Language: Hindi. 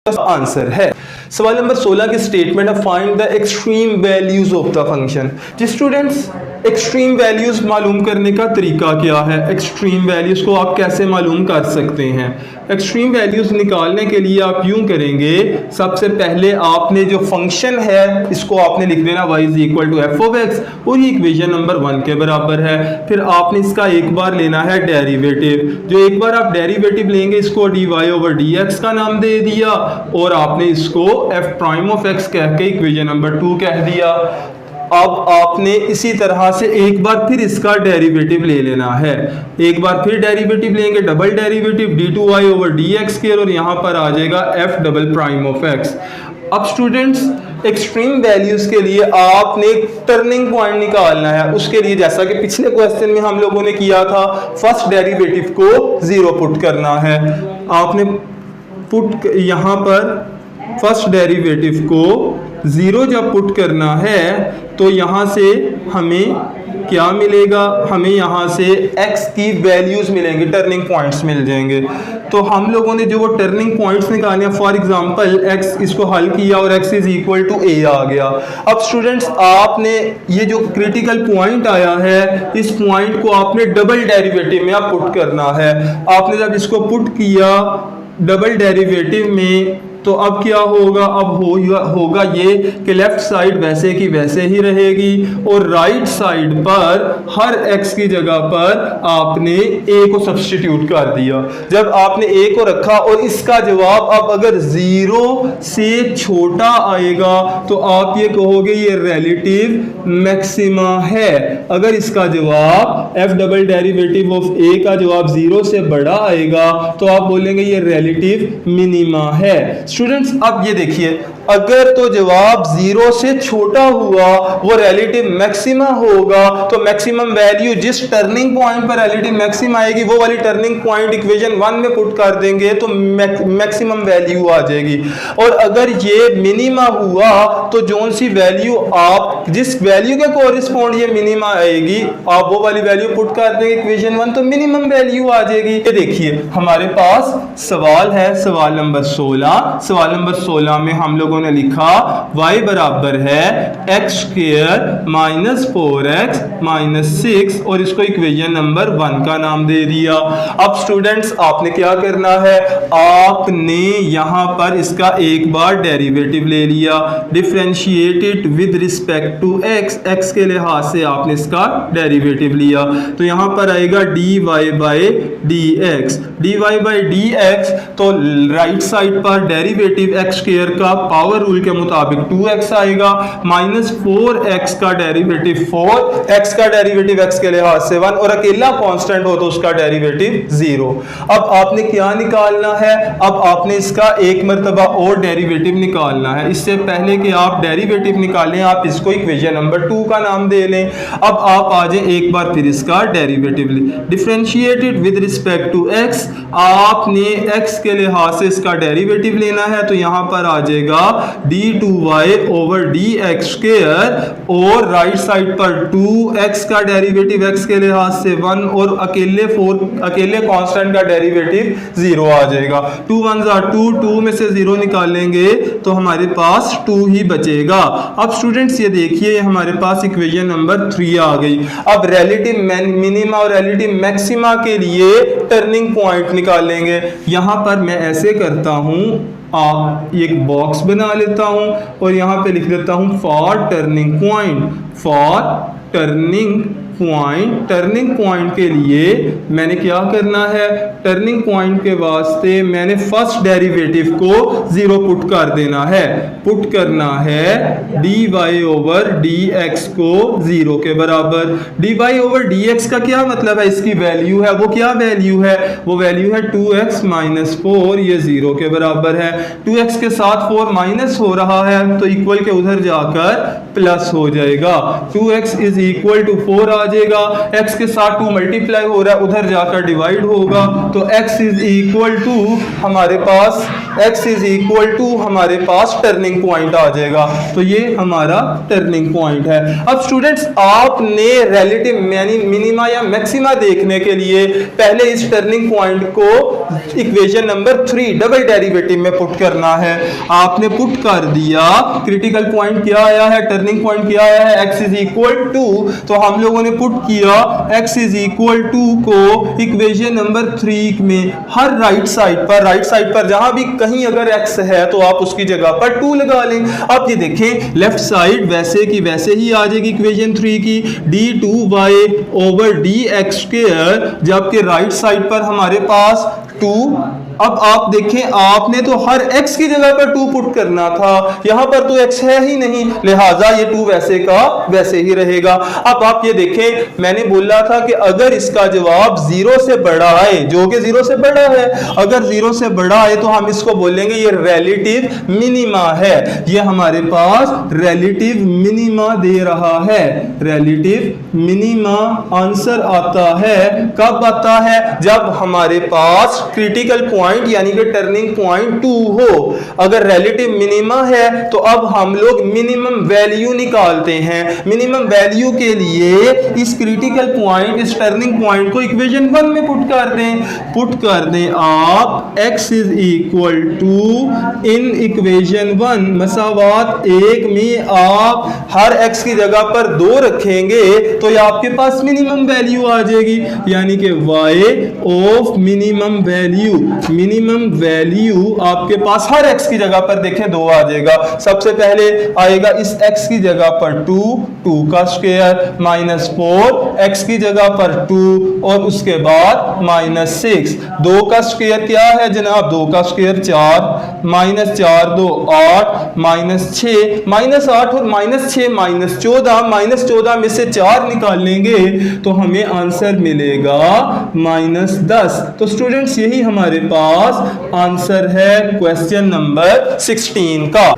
आंसर है। सवाल नंबर 16 की स्टेटमेंट है find the extreme values of the function. जी स्टूडेंट्स, एक्सट्रीम वैल्यूज मालूम करने का तरीका क्या है? एक्सट्रीम वैल्यूज को आप कैसे मालूम कर सकते हैं? एक्सट्रीम वैल्यूज निकालने के लिए आप यूं करेंगे, सबसे पहले आपने जो फंक्शन है इसको आपने लिख देना y is equal to f of x, और ये इक्वेशन नंबर 1 के बराबर है। फिर आपने इसका एक बार लेना है डेरिवेटिव। जो एक बार आप डेरिवेटिव लेंगे इसको dy ओवर dx का नाम दे दिया, और आपने इसको f प्राइम ऑफ x कह के इक्वेशन नंबर 2 कह दिया। अब आपने इसी तरह से एक बार फिर इसका डेरिवेटिव ले लेना है। एक बार फिर डेरिवेटिव लेंगे, double derivative d2y over dx square, और यहाँ पर आ जाएगा f double prime of x। अब स्टूडेंट्स, एक्सट्रीम वैल्यूज के लिए आपने टर्निंग पॉइंट निकालना है। उसके लिए जैसा कि पिछले क्वेश्चन में हम लोगों ने किया था, फर्स्ट डेरिवेटिव को 0 पुट करना है। आपने पुट यहाँ पर फर्स्ट डेरिवेटिव को 0 जब पुट करना है तो यहाँ से हमें क्या मिलेगा? हमें यहाँ से x की वैल्यूज मिलेंगी, टर्निंग पॉइंट्स मिल जाएंगे। तो हम लोगों ने जो वो टर्निंग पॉइंट्स निकाले, फॉर एग्जांपल x इसको हल किया और x is equal to a आ गया। अब स्टूडेंट्स, आपने ये जो क्रिटिकल पॉइंट आया है, इस पॉइंट को आपने डबल डेरिवेटिव में आप पुट करना है। आपने जब इसको पुट किया डबल डेरिवेटिव में, तो अब क्या होगा? अब होगा ये कि लेफ्ट साइड वैसे की वैसे ही रहेगी, और राइट साइड पर हर x की जगह पर आपने a को सब्स्टिट्यूट कर दिया। जब आपने a को रखा और इसका जवाब अब अगर 0 से छोटा आएगा तो आप ये कहोगे ये रिलेटिव मैक्सिमा है। अगर इसका जवाब f double derivative of a का जवाब 0 से बड़ा आएगा तो आप बोलेंगे ये रिलेटिव मिनिमा है। स्टूडेंट्स, अब ये देखिए, अगर तो जवाब 0 से छोटा हुआ वो रिलेटिव मैक्सिमा होगा, तो मैक्सिमम वैल्यू जिस टर्निंग पॉइंट पर रिलेटिव मैक्सिमा आएगी वो वाली टर्निंग पॉइंट इक्वेशन 1 में पुट कर देंगे तो मैक्सिमम वैल्यू आ जाएगी। और अगर ये मिनिमा हुआ तो जोन सी वैल्यू आप जिस वैल्यू के कोरिस्पोंड ये मिनिमा आएगी, आप वो वाली वैल्यू पुट कर देंगे इक्वेशन 1, तो मिनिमम वैल्यू आ जाएगी। ये देखिए हमारे पास सवाल है, सवाल नंबर 16। सवाल नंबर 16 में हम लोगों ने लिखा y बराबर है x square minus 4x minus 6, और इसको इक्वेशन नंबर 1 का नाम दे दिया। अब स्टूडेंट्स, आपने क्या करना है? आपने यहां पर इसका एक बार डेरिवेटिव ले लिया, differentiated with respect to x, x के लिहाज से आपने इसका डेरिवेटिव लिया, तो यहां पर आएगा dy by dx। dy by dx, तो राइट साइड पर डेरिवेटिव x स्क्वायर का पावर रूल के मुताबिक 2x आएगा, माइनस 4x का डेरिवेटिव 4, x का डेरिवेटिव x के लिहाज से 1, और अकेला कांस्टेंट हो तो उसका डेरिवेटिव 0। अब आपने क्या निकालना है? अब आपने इसका एक मर्तबा और डेरिवेटिव निकालना है। इससे पहले कि आप डेरिवेटिव निकालें, आप इसको इक्वेशन नंबर 2 का नाम दे लें। अब आप आ जाए एक बार फिर इसका derivative differentiated with respect to x, आपने x के लिहाज से इसका डेरिवेटिव लेना है, तो यहां पर आ जाएगा d2y ओवर dx स्क्वायर, और राइट साइड पर 2x का डेरिवेटिव x के लिहाज से 1, और अकेले कांस्टेंट का डेरिवेटिव 0 आ जाएगा। 2 1 are 2, 2 में से 0 निकालेंगे तो हमारे पास 2 ही बचेगा। अब स्टूडेंट्स, ये देखिए हमारे पास इक्वेशन नंबर 3 आ गई। अब रिलेटिव मिनिमा और रिलेटिव मैक्सिमा के लिए टर्निंग पॉइंट निकालेंगे। यहां पर मैं ऐसे करता हूं, एक बॉक्स बना लेता हूं और यहां पे लिख देता हूं for turning point. For turning point के लिए मैंने क्या करना है? टर्निंग पॉइंट के वास्ते मैंने फर्स्ट डेरिवेटिव को 0 पुट कर देना है। पुट करना है dy ओवर dx को 0 के बराबर। dy ओवर dx का क्या मतलब है? इसकी वैल्यू है, वो क्या वैल्यू है? वो वैल्यू है 2x माइनस 4, ये 0 के बराबर है। 2x के साथ 4 माइनस हो रहा है तो इक्वल के उधर जाकर प्लस हो जाएगा। 2x इज इक्वल टू 4 आ आ जाएगा, x के साथ 2 मल्टीप्लाई हो रहा है, उधर जाकर डिवाइड होगा, तो x इज इक्वल टू हमारे पास हमारे पास टर्निंग पॉइंट आ जाएगा। तो ये हमारा टर्निंग पॉइंट है। अब स्टूडेंट्स आपने रिलेटिव मिनिमा या मैक्सिमा देखने के लिए पहले इस टर्निंग पॉइंट को इक्वेशन नंबर 3 डबल डेरिवेटिव में पुट करना है। आपने पुट कर दिया, क्रिटिकल पॉइंट क्या आया है, टर्निंग पॉइंट क्या आया है, x इज इक्वल टू, तो हम लोगों ने पुट किया x इज इक्वल टू को इक्वेशन नंबर 3 में हर राइट साइड पर जहां भी कहीं अगर x है तो आप उसकी जगह पर 2 लगा लें। अब ये देखें लेफ्ट साइड वैसे की वैसे ही आ जाएगी इक्वेशन 3 की, d2y ओवर dx स्क्वायर, जबकि राइट साइड पर हमारे पास 2। अब आप देखें आपने तो हर x की जगह पर 2 पुट करना था, यहां पर तो x है ही नहीं, लिहाजा ये 2 वैसे का वैसे ही रहेगा। अब आप ये देखें मैंने बोला था कि अगर इसका जवाब 0 से बड़ा आए, जो कि 0 से बड़ा है, अगर 0 से बड़ा आए तो हम इसको बोलेंगे ये रिलेटिव मिनिमा है। ये हमारे पास रिलेटिव मिनिमा दे रहा है, रिलेटिव मिनिमा आंसर आता है। कब आता है? जब हमारे पास क्रिटिकल पॉइंट यानी कि टर्निंग पॉइंट 2 हो। अगर रिलेटिव मिनिमा है तो अब हम लोग मिनिमम वैल्यू निकालते हैं। मिनिमम वैल्यू के लिए इस क्रिटिकल पॉइंट, इस टर्निंग पॉइंट को इक्वेशन 1 में पुट कर दें आप x is equal to in equation 1 मसावात 1 में आप हर x की जगह पर 2 रखेंगे तो ये आपके पास मिनिमम वैल्यू आ जाएगी, यानी कि y ऑफ मिनिमम वैल्यू आपके पास हर x की जगह पर देखें 2 आ जाएगा। सबसे पहले आएगा इस x की जगह पर 2 का स्क्वायर, -4 x की जगह पर 2 और उसके बाद -6। 2 का स्क्वायर क्या है जनाब? 2 का स्क्वायर 4, -4 2 8, -6 -8 और -6 -14 में से 4 निकालेंगे तो हमें आंसर मिलेगा -10। तो स्टूडेंट्स यही हमारे पास आंसर है क्वेश्चन नंबर 16 का।